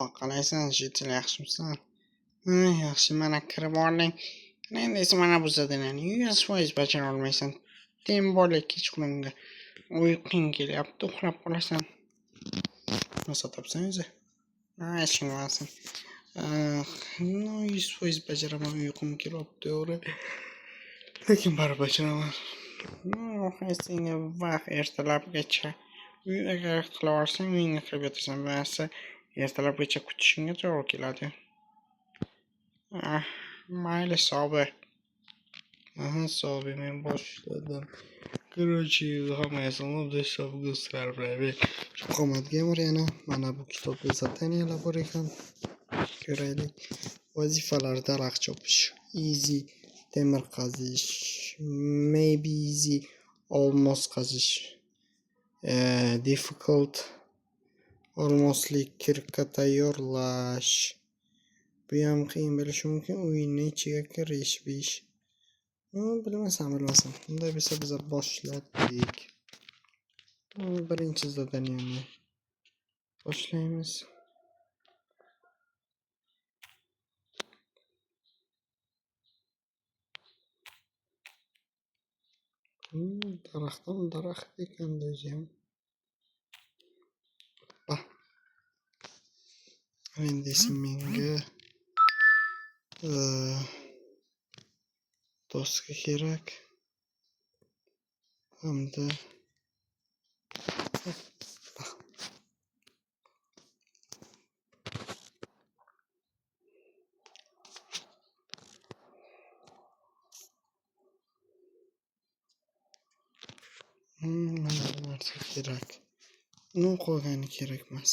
Oppa, qalaysan? Jitil, yaxshimisan? Yaxshi, mana kirib oling. Endi esa mana bu zadanani 100% bajara olmaysan. Tem borli kechqurunga. Uyqung kelyapti, uxlab qolasan. Nima topsan o'zi? Hech kim emassan. 100% bajaraman, uyqum kelyapti, to'g'ri. Lekin baribir bajaraman. Senga vaqt ertalabgacha uyga qila olsang, uyingga kirib yotasan. Bo'lmasa ertalabgacha kutishingga to'g'ri keladi. Mayli, Sobi. Sobi, men boshladim. Короче, hammasini hisobga sarflayman. Shu qomat gamer yana mana bu kitobda zadaniyalar bor ekan. Ko'raylik. Vazifalar: daraxt chopish, easy temir qazish, maybe easy olmos qazish, difficult olmosli kirka tayyorlash. Bu ham qiyin bo'lishi mumkin. O'yinning ichiga kirish besh. Bilmasam. Bunday bo'lsa biz boshladik. Birinchi zadaniyani boshlaymiz. Daraxt ekan o'zi ham. Endi esa menga doska kerak. Hamda mana bu narsa kerak. Uni qolgani kerak emas.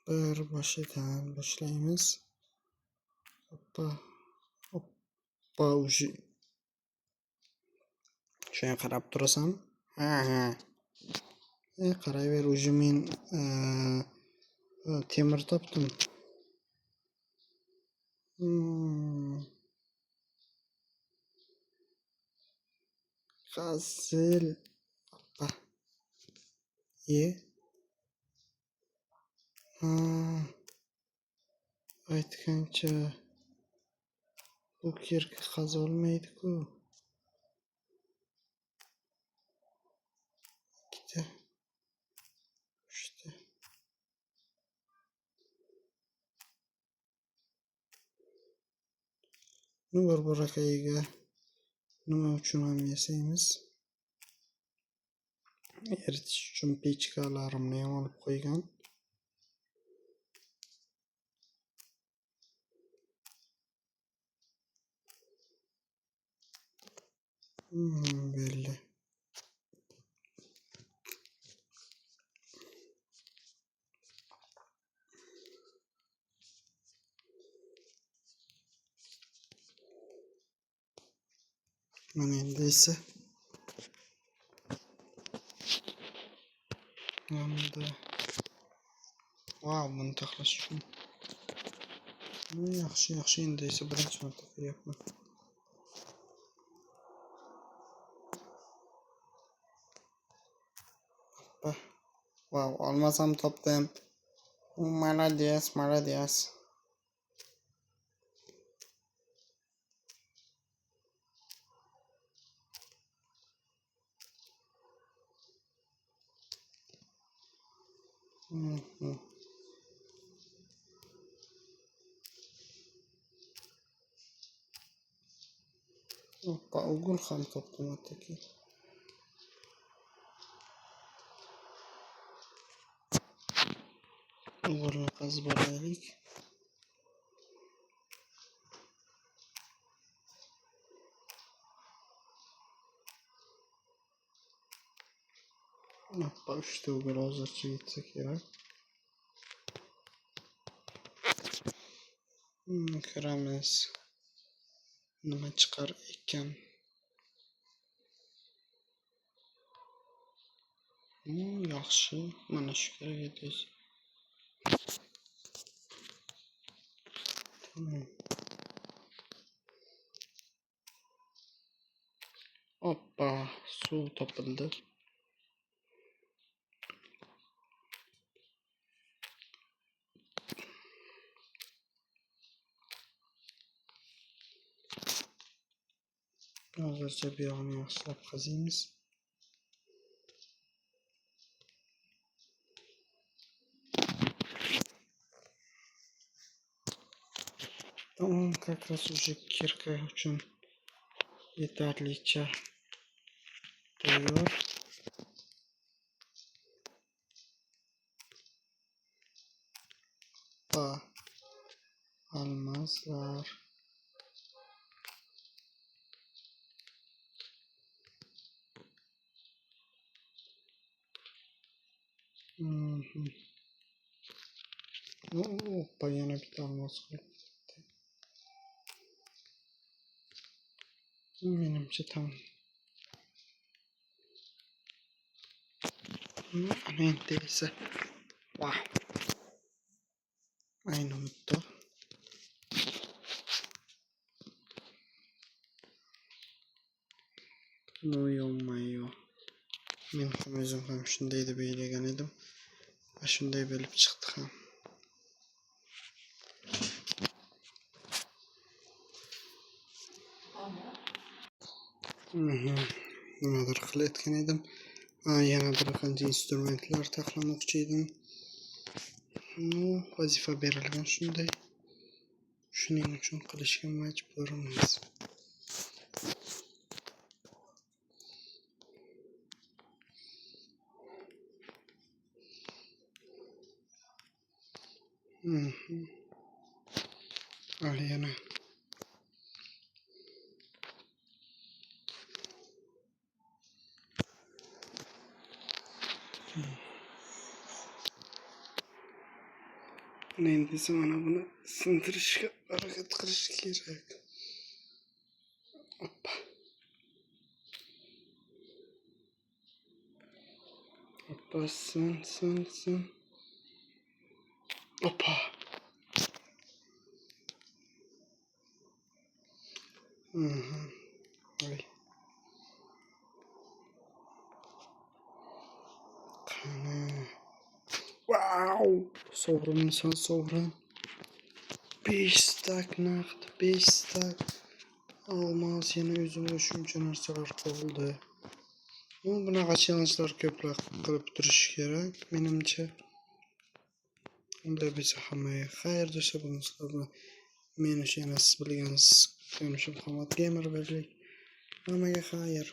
Bir boshidan boshlaymiz. Oppa, uji. Shunga qarab turasan. Qarayver, uji men temir topdim. Qazil. Oppa. Aytgancha bu kirka qazolmaydi-ku. Ikkita. Uchta. Nu bir akayiga nima uchun ham yasaymiz? Eritish uchun pechkalarimni ham olib qo'ygan. Belli. Mana endi esa buni taxlash uchun. Yaxshi, endi esa birinchi marta qilyapman. Olmasam topdim. Malades. Oppa, ugul ham topdim hattoki. Ugulni qazib olaylik. Oppa, 3 ta ugul hozircha yetsa kerak. Ko'ramiz. Nima chiqar ekan. Yaxshi. Mana shu kerak edi. Oppa, suv topildi. Hozircha bu yog'ini yaxshilab qaziymiz. Tamam, как раз уже kirka uchun yetarlicha tayyor. Almazlar. Hoppa, yana bitta almos qolibdi. Menimcha tamam. Ana endi esa wow. Ayni muddo. Yo. Men ham o'zim ham shunday deb o'ylagan edim. Va shunday bo'lib chiqdi ham. Nimadir qilayotgan edim. Yana bir qancha instrumentlar taxlamoqchi edim. Vazifa berilgan shunday. Shuning uchun qilishga majburmiz. Yana. Endi esa mana buni sindirishga harakat qilish kerak. Hoppa. Hoppa, sin. Hoppa. Ay. Qani. Wow! Sovrin. 5 stak naqd, 5 stak almos, yana o'zimga shuncha narsalar qoldi. Bunaqa challenge'lar ko'plab qilib turish kerak, menimcha. Unday bo'lsa hammaga xayr desa bo'lsa, men o'sha yana siz bilgansiz, ko'rishim Qomat Gamer bo'ldik. Hammaga xayr.